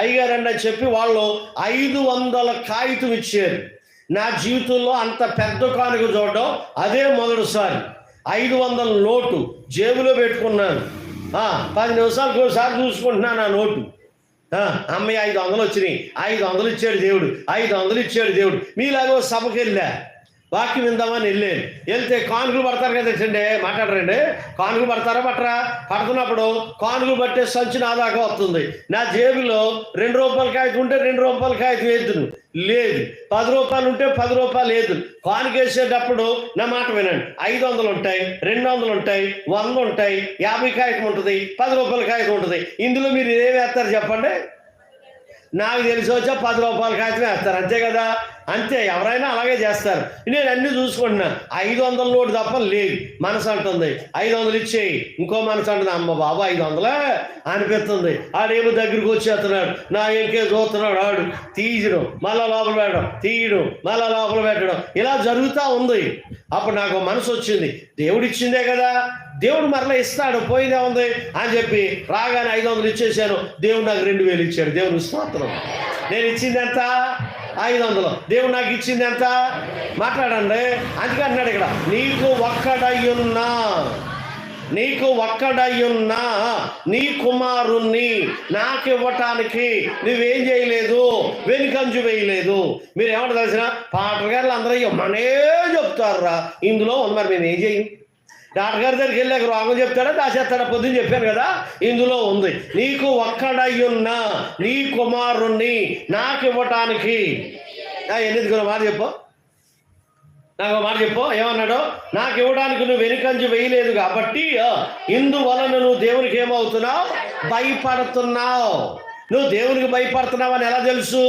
అయ్యగారండి అని చెప్పి వాళ్ళు 500 కాగితం ఇచ్చారు. నా జీవితంలో అంత పెద్ద కానుక చూడడం అదే మొదటిసారి. 500 నోటు జేబులో పెట్టుకున్నాను. 10 నిమిషాలకు ఒకసారి చూసుకుంటున్నాను ఆ నోటు. అమ్మాయి 500 వచ్చినాయి. 500 ఇచ్చాడు దేవుడు, 500 ఇచ్చాడు దేవుడు. మీలాగో సభకి వెళ్ళా, వాక్యం విందామని వెళ్తే కానుకలు పడతారు కదండి, మాట్లాడరండి. కానుకలు పడతారా పట్టరా? పడుతున్నప్పుడు కానుకలు పట్టే సంచి నా దాకా వస్తుంది. నా జేబులో 2 రూపాయల కాగితం ఉంటే 2 రూపాయల కాగితం వేద్దును, లేదు 10 రూపాయలు ఉంటే 10 రూపాయలు లేదు. కానుక వేసేటప్పుడు నా మాట వినండి, 500 ఉంటాయి, 200 ఉంటాయి, 100 ఉంటాయి, 50 కాగితం ఉంటుంది, 10 రూపాయల కాగితం ఉంటుంది. ఇందులో మీరు ఏమి వేస్తారు చెప్పండి? నాకు తెలిసి వచ్చా 10 రూపాయల కాగితం వేస్తారు, అంతే కదా? అంతే, ఎవరైనా అలాగే చేస్తారు. నేను అన్నీ చూసుకుంటున్నా. 500 నోటు తప్ప లేదు. మనసు అంటుంది 500 ఇచ్చేయి. ఇంకో మనసు అంటుంది అమ్మ బాబా 500 అనిపిస్తుంది. ఆడేమో దగ్గరికి వచ్చేస్తున్నాడు, నా ఇంకే చూస్తున్నాడు. ఆడు తీయడం, మళ్ళా లోపల పెట్టడం, తీయడం, మళ్ళా లోపల పెట్టడం, ఇలా జరుగుతూ ఉంది. అప్పుడు నాకు మనసు వచ్చింది, దేవుడు ఇచ్చిందే కదా, దేవుడు మరలా ఇస్తాడు, పోయిందే ఉంది అని చెప్పి రాగానే 500 ఇచ్చేసాను. దేవుడు నాకు 2000 ఇచ్చాడు. దేవుడు స్తోత్రం. నేను ఇచ్చింది ఎంత? 500. దేవుడు నాకు ఇచ్చింది ఎంత? మాట్లాడండి. అందుకే అన్నాడు ఇక్కడ, నీకు ఒక్కడయ్యున్నా నీ కుమారుణ్ణి నాకు ఇవ్వటానికి నువ్వేం చేయలేదు, వెనుకంజు వేయలేదు. మీరు ఏమంటారు తెలిసిన? పాటలు గారు అందరూ ఇవ్వమనే చెప్తారురా, ఇందులో ఉంది. మరి మేము ఏం చేయం? డాక్టర్ గారి దగ్గరికి వెళ్ళాక రోగం చెప్తాడా, దాచేస్తాడా? పొద్దున్న చెప్పాను కదా, ఇందులో ఉంది. నీకు ఒక్కడయ్యున్నా నీ కుమారుణ్ణి నాకు ఇవ్వటానికి. ఎందుకు మాట చెప్పు, నాకు మాట చెప్పు. ఏమన్నాడు? నాకు ఇవ్వడానికి నువ్వు వెనుకంజు వేయలేదు కాబట్టి ఇందువలన నువ్వు దేవునికి ఏమవుతున్నావు? భయపడుతున్నావు. నువ్వు దేవునికి భయపడుతున్నావని ఎలా తెలుసు?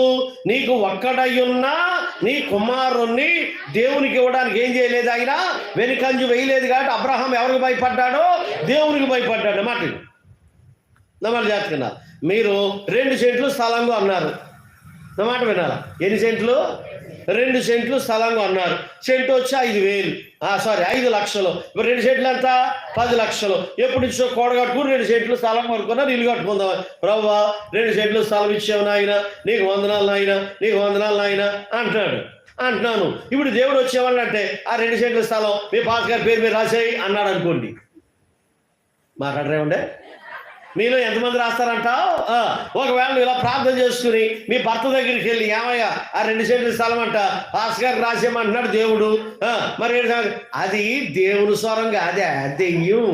నీకు ఒక్కడయ్యున్నా నీ కుమారుణ్ణి దేవునికి ఇవ్వడానికి ఏం చేయలేదు, ఆయన వెనుకంజు వేయలేదు. కాబట్టి అబ్రహాం ఎవరికి భయపడ్డాడో? దేవునికి భయపడ్డాడు. మాట నమ్మలు జాతకున్నారు. మీరు 2 సెంట్లు స్థలంగా అన్నారు, నా మాట వినాలా? ఎన్ని సెంట్లు? 2 సెంట్లు స్థలంగా అన్నారు. సెంటు వచ్చి 5,000, 5 లక్షలు. ఇప్పుడు 2 సెంట్లు ఎంత? 10 లక్షలు. ఎప్పుడు ఇచ్చో కూడగట్టుకుని 2 సెంట్లు స్థలం కొనుక్కున్నారు, ఇల్లు కట్టుకుందాం. ప్రభువా 2 సెంట్లు స్థలం ఇచ్చావు నాయన, నీకు వందనాలు నాయన, నీకు వందనాలు నాయన అంటున్నాను. ఇప్పుడు దేవుడు వచ్చేవాళ్ళంటే ఆ 2 సెంట్ల స్థలం మీ పాస్ గారి పేరు మీద రాసేయి అన్నాడు అనుకోండి. మాట్లాడరేమండే? మీలో ఎంతమంది రాస్తారంటావు? ఒకవేళ నువ్వు ఇలా ప్రార్థన చేసుకుని మీ భర్త దగ్గరికి వెళ్ళి, ఏమయ్యా ఆ 2 సెంట్ల స్థలం అంట పాస్ గారికి రాసేయమంటున్నాడు దేవుడు, మరి అది దేవుని స్వరంగా అదే దెయ్యం.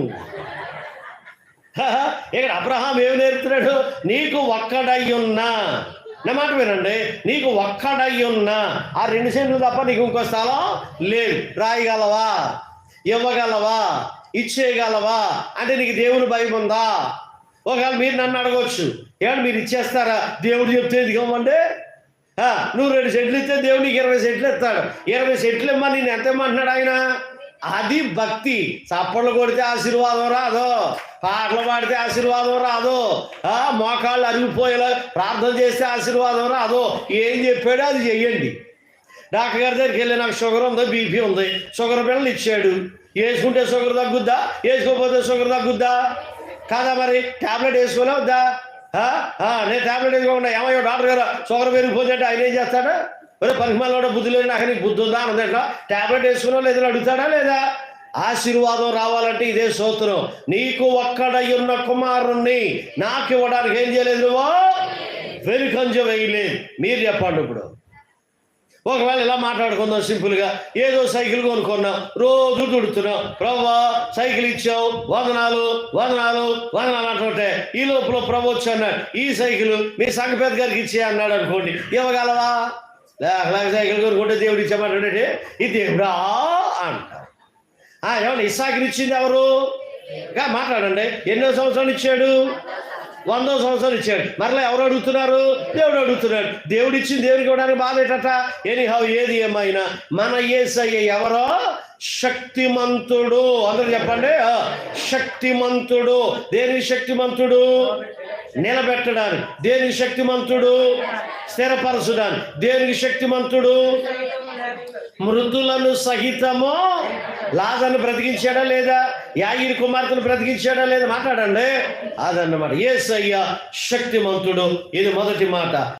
ఇక్కడ అబ్రహాం ఏమి నేర్పుతున్నాడు? నీకు ఒక్కడయ్యున్నా, నా మాట వినండి, నీకు ఒక్కడయ్యున్నా ఆ 2 సెంట్లు తప్ప నీకు ఇంకో స్థలం లేదు. రాయగలవా? ఇవ్వగలవా? ఇచ్చేయగలవా? అంటే నీకు దేవుని భయం ఉందా? ఒకవేళ మీరు నన్ను అడగవచ్చు, ఏమన్నా మీరు ఇచ్చేస్తారా? దేవుడు చెప్తే ఇదిగోమంటే నువ్వు 2 సెంట్లు ఇస్తే దేవుడు నీకు 20 సెంట్లు ఇస్తాడు. 20 సెంట్లు ఇమ్మని నేను ఎంత ఇమ్మంటున్నాడు ఆయన? అది భక్తి. చప్పట్లు కొడితే ఆశీర్వాదం రాదు, పాటలు పాడితే ఆశీర్వాదం రాదు, మోకాళ్ళు అరిగిపోయేలా ప్రార్థన చేస్తే ఆశీర్వాదం రాదు. ఏం చెప్పాడో అది చెయ్యండి. డాక్టర్ గారి దగ్గరికి వెళ్ళి నాకు షుగర్ ఉంది, బీపీ ఉంది, షుగర్ బిళ్ళలు ఇచ్చాడు. వేసుకుంటే షుగర్ తగ్గుద్దా? వేసుకోకపోతే షుగర్ తగ్గుద్దా? కాదా? మరి ట్యాబ్లెట్ వేసుకోలే వద్దా? నేను ట్యాబ్లెట్ వేసుకోకుండా ఏమయ్యో డాక్టర్ గారు షుగర్ పెరిగిపోతే ఆయన ఏం చేస్తాడా? ఒరే పనికిమాల బుద్ధి లేదు, నాకు నీకు బుద్ధి ఉందా అన్నదంట. ట్యాబ్లెట్ వేసుకున్నా లేదా అడుగుతాడా లేదా? ఆశీర్వాదం రావాలంటే ఇదే స్తోత్రం. నీకు ఒక్కడయ్యున్న కుమారుణ్ణి నాకు ఇవ్వడానికి ఏం చేయలేదు, నువ్వు వెనుకంజ వేయలేదు. మీరు చెప్పండి. ఇప్పుడు ఒకవేళ ఇలా మాట్లాడుకుందాం సింపుల్గా, ఏదో సైకిల్ కొనుక్కున్నాం, రోజు తుడుతున్నాం, ప్రభువా సైకిల్ ఇచ్చావు, వందనాలు వందనాలు వందనాలు అంటుంటే ఈ లోపల ప్రభు వచ్చి అన్నాడు, ఈ సైకిల్ మీ సంఘ పెద్ద గారికి ఇచ్చే అన్నాడు అనుకోండి, ఇవ్వగలవా? లేక సైకిల్ కొనుక్కుంటే దేవుడు ఇచ్చామంటే ఈ దేవుడా అంట. ఏమన్నా ఇస్సాకుని ఇచ్చింది ఎవరు? మాట్లాడండి. ఎన్నో సంవత్సరాలు ఇచ్చాడు? 100వ సంవత్సరం ఇచ్చాడు. మరలా ఎవరు అడుగుతున్నారు? దేవుడు అడుగుతున్నాడు. దేవుడు ఇచ్చింది దేవుడికి ఇవ్వడానికి బాధ ఏంటట? ఎనీహౌ ఏది ఏమైనా మన యేసయ్య ఎవరో శక్తిమంతుడు. అందరూ చెప్పండి, శక్తిమంతుడు. దేనికి శక్తిమంతుడు? నిలబెట్టడానికి. దేనికి శక్తిమంతుడు? స్థిరపరచడానికి. దేనికి శక్తిమంతుడు? మృతులను సహితము లాజరును బ్రతికించాడా లేదా? యాయిరు కుమార్తెను బ్రతికించాడా లేదా? మాట్లాడండి. అదన్నమాట. యేసయ్య శక్తిమంతుడు. ఇది మొదటి మాట.